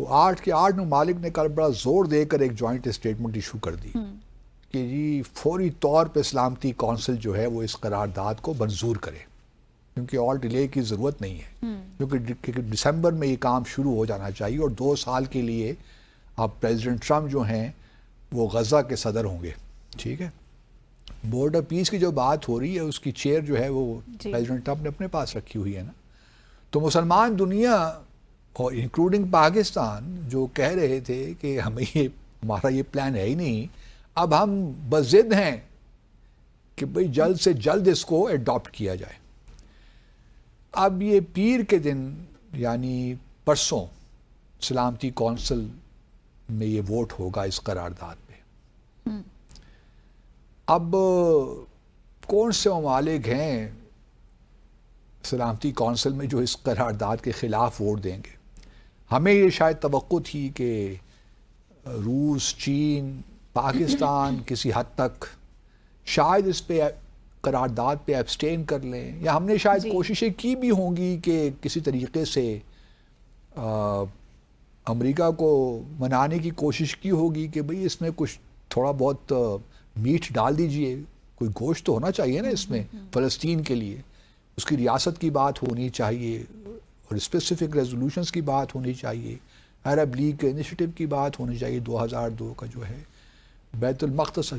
وہ 8 کے 8 ممالک نے کل بڑا زور دے کر ایک جوائنٹ اسٹیٹمنٹ ایشو کر دی کہ جی فوری طور پہ سلامتی کونسل جو ہے وہ اس قرارداد کو منظور کرے، کیونکہ اور ڈیلے کی ضرورت نہیں ہے، کیونکہ دسمبر میں یہ کام شروع ہو جانا چاہیے، اور 2 سال کے لیے اب پریزیڈنٹ ٹرمپ جو ہیں وہ غزہ کے صدر ہوں گے. ٹھیک ہے، بورڈ آف پیس کی جو بات ہو رہی ہے اس کی چیئر جو ہے وہ پریزیڈنٹ ٹرمپ نے اپنے پاس رکھی ہوئی ہے نا. تو مسلمان دنیا اور انکلوڈنگ پاکستان جو کہہ رہے تھے کہ ہمارا یہ پلان ہے ہی نہیں، اب ہم بضد ہیں کہ بھئی جلد سے جلد اس کو اڈاپٹ کیا جائے. اب یہ پیر کے دن یعنی پرسوں سلامتی کونسل میں یہ ووٹ ہوگا اس قرارداد پہ. اب کون سے ممالک ہیں سلامتی کونسل میں جو اس قرارداد کے خلاف ووٹ دیں گے؟ ہمیں یہ شاید توقع تھی کہ روس، چین، پاکستان کسی حد تک شاید اس پہ قرارداد پہ ایبسٹین کر لیں، یا ہم نے شاید کوششیں کی بھی ہوں گی کہ کسی طریقے سے امریکہ کو منانے کی کوشش کی ہوگی کہ بھئی اس میں کچھ تھوڑا بہت میٹ ڈال دیجئے، کوئی گوشت تو ہونا چاہیے نا اس میں فلسطین کے لیے، اس کی ریاست کی بات ہونی چاہیے اور اسپیسیفک ریزولوشنز کی بات ہونی چاہیے، عرب لیگ کے انیشیٹو کی بات ہونی چاہیے، 2002 کا جو ہے بیت المقدس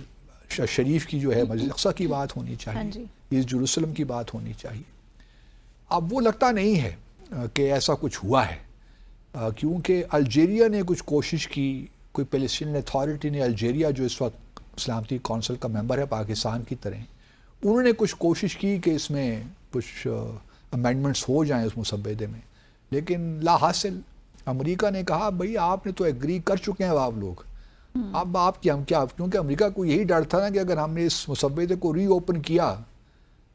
شریف کی جو ہے مسجد اقصی کی بات ہونی چاہیے، ایسٹ جیروسلم کی بات ہونی چاہیے. اب وہ لگتا نہیں ہے کہ ایسا کچھ ہوا ہے، کیونکہ الجیریا نے کچھ کوشش کی، کوئی پیلسٹینین اتھارٹی نے، الجیریا جو اس وقت سلامتی کونسل کا ممبر ہے پاکستان کی طرح، انہوں نے کچھ کوشش کی کہ اس میں کچھ امینڈمنٹس ہو جائیں اس مسودے میں، لیکن لا حاصل. امریکہ نے کہا بھئی آپ نے تو ایگری کر چکے ہیں آپ لوگ، اب آپ کی ہم کیا، کیونکہ امریکہ کو یہی ڈر تھا نا کہ اگر ہم نے اس مسودے کو ری اوپن کیا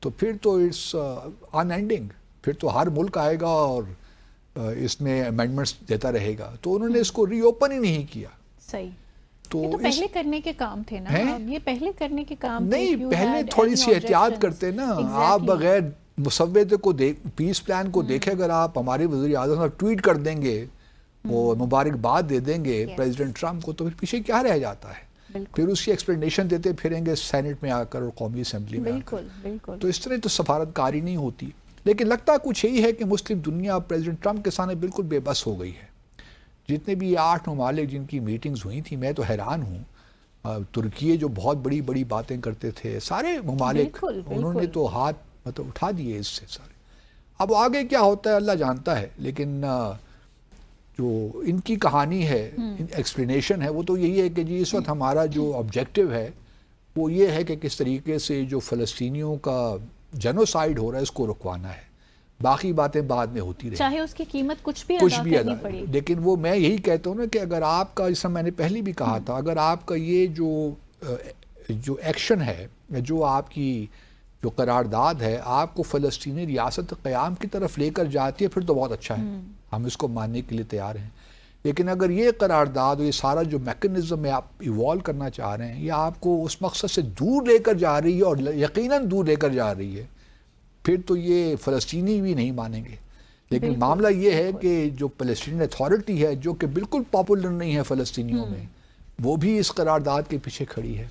تو پھر تو اٹس ان اینڈنگ، پھر تو ہر ملک آئے گا اور اس میں امینڈمنٹس دیتا رہے گا. تو انہوں نے اس کو ری اوپن ہی نہیں کیا. صحیح. تو یہ تو پہلے کرنے کے کام تھے نا، یہ پہلے کرنے کے کام تھے. نہیں، پہلے تھوڑی سی احتیاط کرتے نا. آپ بغیر مسودے کو پیس پلان کو دیکھے اگر آپ ہمارے وزیر اعظم صاحب ٹویٹ کر دیں گے اور مبارکباد دے دیں گے پریزیڈنٹ ٹرمپ کو، تو پھر پیچھے کیا رہ جاتا ہے؟ پھر اس کی ایکسپلینیشن دیتے پھریں گے سینٹ میں آ کر اور قومی اسمبلی میں آ کر. تو اس طرح تو سفارتکاری نہیں ہوتی. لیکن لگتا کچھ یہی ہے کہ مسلم دنیا پریزیڈنٹ ٹرمپ کے سامنے بالکل بے بس ہو گئی ہے. جتنے بھی 8 ممالک جن کی میٹنگز ہوئی تھیں، میں تو حیران ہوں. ترکی جو بہت بڑی بڑی باتیں کرتے تھے، سارے ممالک انہوں نے تو ہاتھ مطلب اٹھا دیے اس سے سارے. اب آگے کیا ہوتا ہے اللہ جانتا ہے، لیکن جو ان کی کہانی ہے، ایکسپلینیشن ہے، وہ تو یہی ہے کہ جی اس وقت ہمارا جو آبجیکٹو ہے وہ یہ ہے کہ کس طریقے سے جو فلسطینیوں کا جینوسائیڈ ہو رہا ہے اس کو رکوانا ہے. باقی باتیں بعد میں ہوتی رہیں، چاہے اس کی قیمت کچھ بھی ادا پڑے. لیکن وہ میں یہی کہتا ہوں نا کہ اگر آپ کا، جیسا میں نے پہلے بھی کہا تھا، اگر آپ کا یہ جو ایکشن ہے، جو آپ کی جو قرارداد ہے آپ کو فلسطینی ریاست قیام کی طرف لے کر جاتی ہے، پھر تو بہت اچھا ہے، ہم اس کو ماننے کے لیے تیار ہیں. لیکن اگر یہ قرارداد اور یہ سارا جو میکنزم ہے آپ ایوالو کرنا چاہ رہے ہیں، یہ آپ کو اس مقصد سے دور لے کر جا رہی ہے اور یقیناً دور لے کر جا رہی ہے، پھر تو یہ فلسطینی بھی نہیں مانیں گے. لیکن معاملہ یہ ہے کہ جو فلسطینی اتھارٹی ہے، جو کہ بالکل پاپولر نہیں ہے فلسطینیوں میں، وہ بھی اس قرارداد کے پیچھے کھڑی ہے،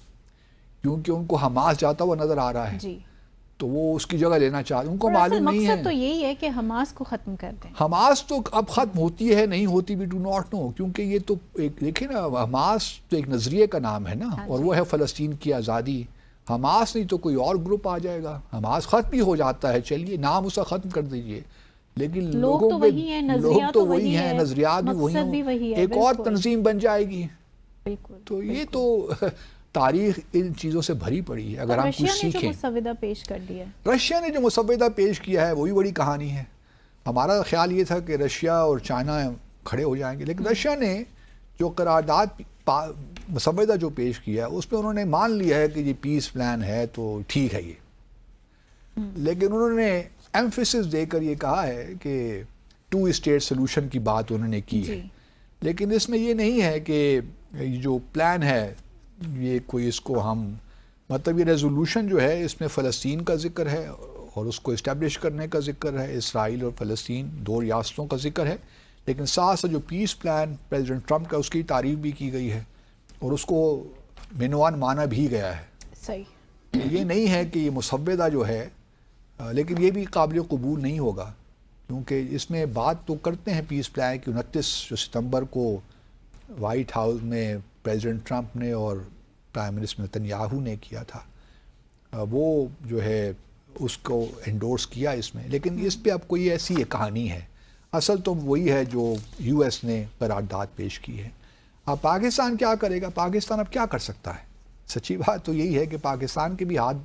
کیونکہ ان کو حماس جاتا ہوا نظر آ رہا ہے، تو وہ اس کی جگہ لینا چاہتے ہیں. ان کو معلوم نہیں ہے، مقصد تو یہی ہے کہ حماس کو ختم کر دیں. حماس تو اب ختم ہوتی ہے نہیں ہوتی بھی ڈو ناٹ نو، کیونکہ یہ تو ایک دیکھیں نا، حماس تو ایک نظریے کا نام ہے نا، اور وہ ہے فلسطین کی آزادی. حماس نہیں تو کوئی اور گروپ آ جائے گا. حماس ختم بھی ہو جاتا ہے، چلیے نام اسے ختم کر دیجئے، لیکن لوگوں کے لوگ تو وہی ہیں، نظریات بھی وہی ہیں، ایک اور تنظیم بن جائے گی. تو یہ تو تاریخ ان چیزوں سے بھری پڑی ہے. اگر ہم کچھ سیکھیں، مسودہ پیش کر دیا، رشیا نے جو مسودہ پیش کیا ہے وہی بڑی کہانی ہے. ہمارا خیال یہ تھا کہ رشیا اور چائنا کھڑے ہو جائیں گے، لیکن رشیا نے جو قرارداد مسودہ جو پیش کیا ہے اس میں انہوں نے مان لیا ہے کہ یہ پیس پلان ہے تو ٹھیک ہے یہ، لیکن انہوں نے ایمفیسس دے کر یہ کہا ہے کہ 2 اسٹیٹ سولوشن کی بات انہوں نے کی ہے. لیکن اس میں یہ نہیں ہے کہ جو پلان ہے یہ کوئی اس کو ہم مطلب یہ ریزولوشن جو ہے اس میں فلسطین کا ذکر ہے اور اس کو اسٹیبلش کرنے کا ذکر ہے، اسرائیل اور فلسطین 2 ریاستوں کا ذکر ہے، لیکن ساتھ ساتھ جو پیس پلان پریزیڈنٹ ٹرمپ کا اس کی تعریف بھی کی گئی ہے اور اس کو مینوان مانا بھی گیا ہے. صحیح. یہ نہیں ہے کہ یہ مسودہ جو ہے لیکن یہ بھی قابل قبول نہیں ہوگا کیونکہ اس میں بات تو کرتے ہیں پیس پلان کہ 29 ستمبر کو وائٹ ہاؤس میں پریزیڈنٹ ٹرمپ نے اور پرائم منسٹر نتنیاہو نے کیا تھا, وہ جو ہے اس کو انڈورس کیا اس میں, لیکن اس پہ اب کوئی ایسی ایک کہانی ہے. اصل تو وہی ہے جو یو ایس نے قرارداد پیش کی ہے. اب پاکستان کیا کرے گا؟ پاکستان اب کیا کر سکتا ہے؟ سچی بات تو یہی ہے کہ پاکستان کے بھی ہاتھ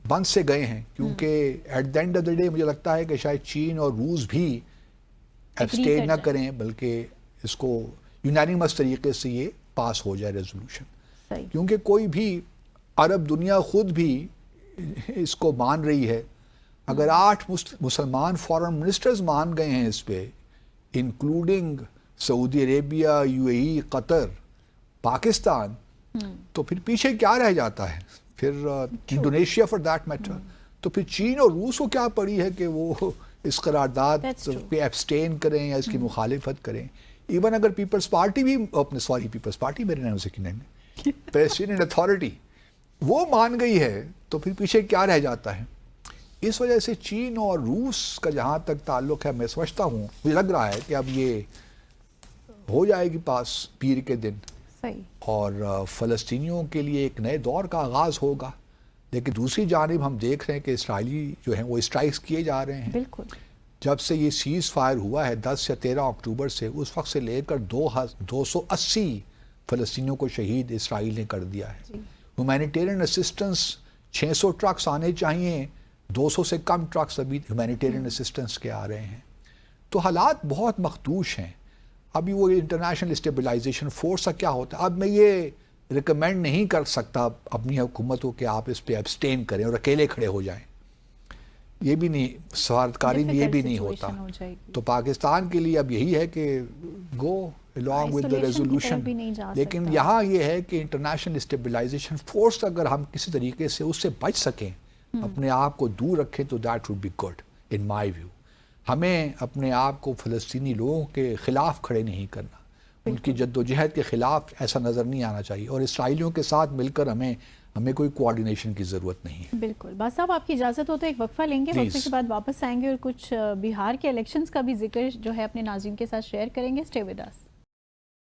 بند سے گئے ہیں کیونکہ at the end of the day مجھے لگتا ہے کہ شاید چین اور روس بھی ایبسٹین نہ کریں بلکہ اس کو یونانیمس طریقے سے یہ پاس ہو جائے ریزولوشن, کیونکہ کوئی بھی عرب دنیا خود بھی اس کو مان رہی ہے. اگر 8 مسلمان فارن منسٹرز مان گئے ہیں اس پہ انکلوڈنگ سعودی عربیہ, یو اے ای, قطر, پاکستان, تو پھر پیچھے کیا رہ جاتا ہے؟ پھر انڈونیشیا فار دیٹ میٹر. تو پھر چین اور روس کو کیا پڑی ہے کہ وہ اس قرارداد پہ ایبسٹین کریں یا اس کی مخالفت کریں. ایون اگر پیپلز پارٹی بھی پیپلز پارٹی میرے نام سے پیلسٹینین اتھارٹی وہ مان گئی ہے تو پھر پیچھے کیا رہ جاتا ہے؟ اس وجہ سے چین اور روس کا جہاں تک تعلق ہے میں سمجھتا ہوں, مجھے لگ رہا ہے کہ اب یہ ہو جائے گی پاس پیر کے دن اور فلسطینیوں کے لیے ایک نئے دور کا آغاز ہوگا. لیکن دوسری جانب ہم دیکھ رہے ہیں کہ اسرائیلی جو ہیں وہ اسٹرائکس کیے جا رہے ہیں. بالکل جب سے یہ سیز فائر ہوا ہے 10 یا 13 اکتوبر سے, اس وقت سے لے کر 280 فلسطینیوں کو شہید اسرائیل نے کر دیا ہے. ہیومینیٹیرین اسسٹنس 600 ٹرکس آنے چاہیے, 200 سے کم ٹرکس ابھی ہیومینیٹیرین اسسٹنس کے آ رہے ہیں. تو حالات بہت مخدوش ہیں. ابھی وہ انٹرنیشنل اسٹیبلائزیشن فورس کا کیا ہوتا ہے؟ اب میں یہ ریکمینڈ نہیں کر سکتا اپنی حکومت کو کہ آپ اس پہ ایبسٹین کریں اور اکیلے کھڑے ہو جائیں. یہ بھی نہیں, سفارتکاری میں یہ بھی نہیں ہوتا. تو پاکستان کے لیے اب یہی ہے کہ گو along with the resolution. لیکن یہاں یہ ہے کہ انٹرنیشنل اسٹیبلائزیشن فورس اگر ہم کسی طریقے سے اس سے بچ سکیں, اپنے آپ کو دور رکھیں, تو that would be good in my view. ہمیں اپنے آپ کو فلسطینی لوگوں کے خلاف کھڑے نہیں کرنا, ان کی جد و جہد کے خلاف ایسا نظر نہیں آنا چاہیے, اور اسرائیلیوں کے ساتھ مل کر ہمیں کوئی کوآرڈینیشن کی ضرورت نہیں ہے. بالکل. باز صاحب آپ کی اجازت ہو تو ایک وقفہ لیں گے, وقفے کے بعد واپس آئیں گے اور کچھ بہار کے الیکشنز کا بھی ذکر جو ہے اپنے ناظرین کے ساتھ شیئر کریں گے. Stay with us.